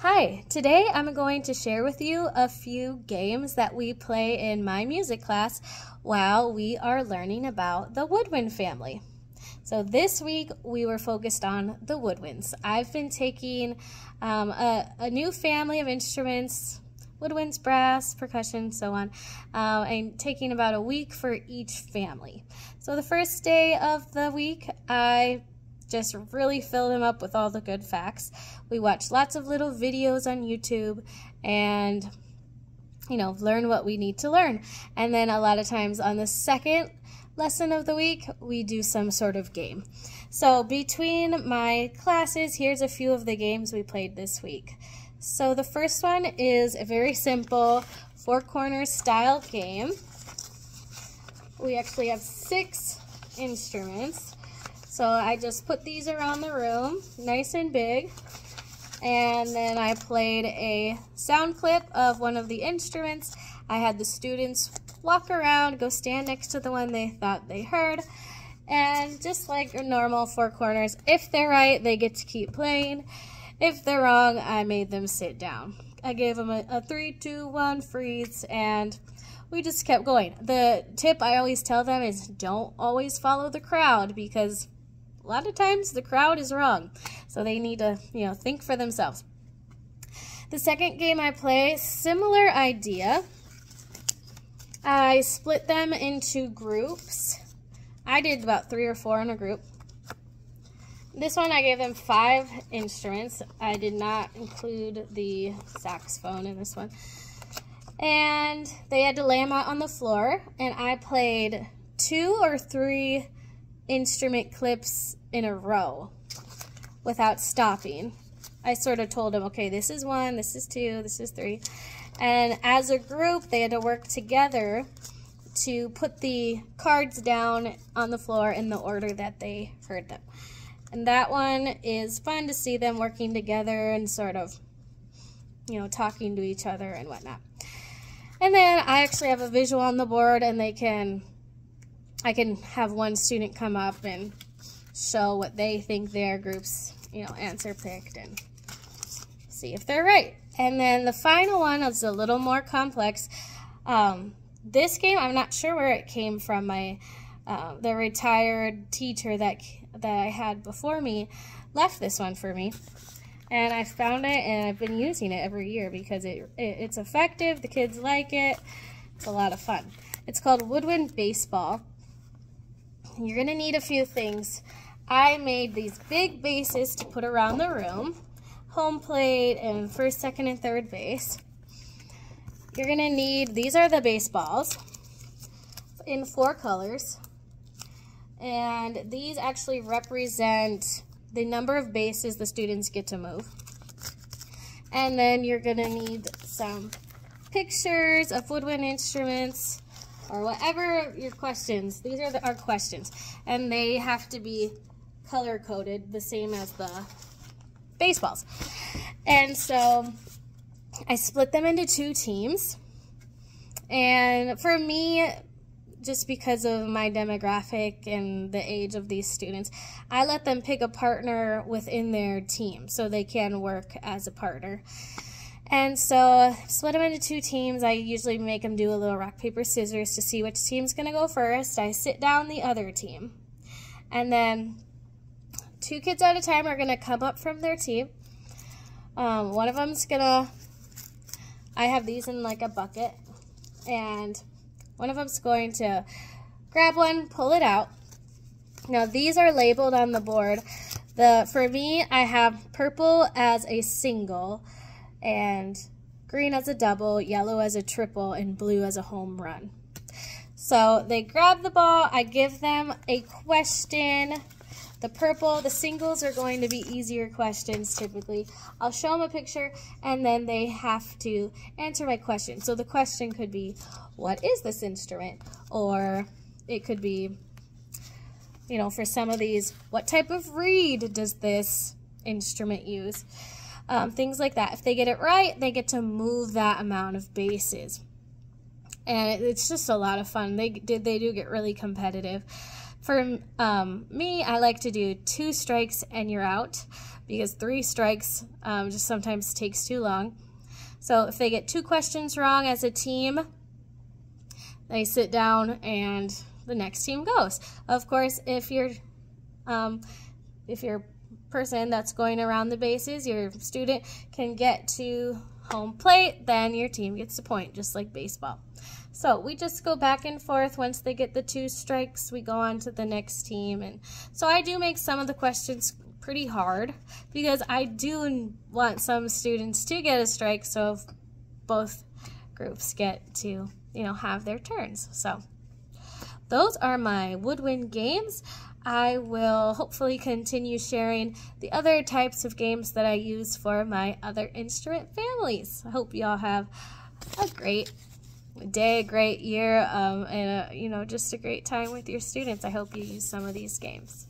Hi, today I'm going to share with you a few games that we play in my music class while we are learning about the Woodwind family. So this week we were focused on the woodwinds. I've been taking a new family of instruments, woodwinds, brass, percussion, so on, and taking about a week for each family. So the first day of the week I just really fill them up with all the good facts. We watch lots of little videos on YouTube and, learn what we need to learn. And then a lot of times on the second lesson of the week, we do some sort of game. So between my classes, here's a few of the games we played this week. So the first one is a very simple four corners style game. We actually have 6 instruments. So I just put these around the room, nice and big, and then I played a sound clip of one of the instruments. I had the students walk around, go stand next to the one they thought they heard, and just like a normal four corners, if they're right, they get to keep playing. If they're wrong, I made them sit down. I gave them a 3, 2, 1 freeze, and we just kept going. The tip I always tell them is don't always follow the crowd, because a lot of times the crowd is wrong, so they need to, think for themselves. The second game I play, similar idea. I split them into groups. I did about 3 or 4 in a group. This one I gave them 5 instruments. I did not include the saxophone in this one. And they had to lay them out on the floor, and I played 2 or 3 instrument clips in a row without stopping. I sort of told them, okay, this is 1, this is 2, this is 3. And as a group, they had to work together to put the cards down on the floor in the order that they heard them. And that one is fun to see them working together and sort of, talking to each other and whatnot. And then I actually have a visual on the board, and I can have one student come up and show what they think their group's, answer picked and see if they're right. And then the final one is a little more complex. This game, I'm not sure where it came from. The retired teacher that I had before me left this one for me. And I found it, and I've been using it every year because it's effective, the kids like it, it's a lot of fun. It's called Woodwind Baseball. You're going to need a few things. I made these big bases to put around the room, home plate and first, second, and third base. You're going to need, these are the baseballs in 4 colors. And these actually represent the number of bases the students get to move. And then you're going to need some pictures of woodwind instruments or whatever your questions. These are our questions. And they have to be color-coded the same as the baseballs. And so I split them into 2 teams. And for me, just because of my demographic and the age of these students, I let them pick a partner within their team so they can work as a partner. And so split them into 2 teams. I usually make them do a little rock, paper, scissors to see which team's going to go first. I sit down the other team. And then 2 kids at a time are going to come up from their team. One of them's going to, I have these in like a bucket, and one of them's going to grab one, pull it out. Now these are labeled on the board. For me, I have purple as a single, and green as a double, yellow as a triple, and blue as a home run. So they grab the ball, I give them a question. The purple, the singles are going to be easier questions typically. I'll show them a picture, and then they have to answer my question. So the question could be, what is this instrument? Or it could be, for some of these, what type of reed does this instrument use? Things like that. If they get it right, they get to move that amount of bases. And it's just a lot of fun. They do get really competitive. For me, I like to do 2 strikes and you're out, because 3 strikes just sometimes takes too long. So if they get 2 questions wrong as a team, they sit down and the next team goes. Of course, if you're person that's going around the bases, your student can get to home plate, then your team gets a point, just like baseball. So we just go back and forth. Once they get the 2 strikes, we go on to the next team. And so I do make some of the questions pretty hard because I do want some students to get a strike, so both groups get to, have their turns. So those are my Woodwind games. I will hopefully continue sharing the other types of games that I use for my other instrument families. I hope you all have a great day, a great year, and just a great time with your students. I hope you use some of these games.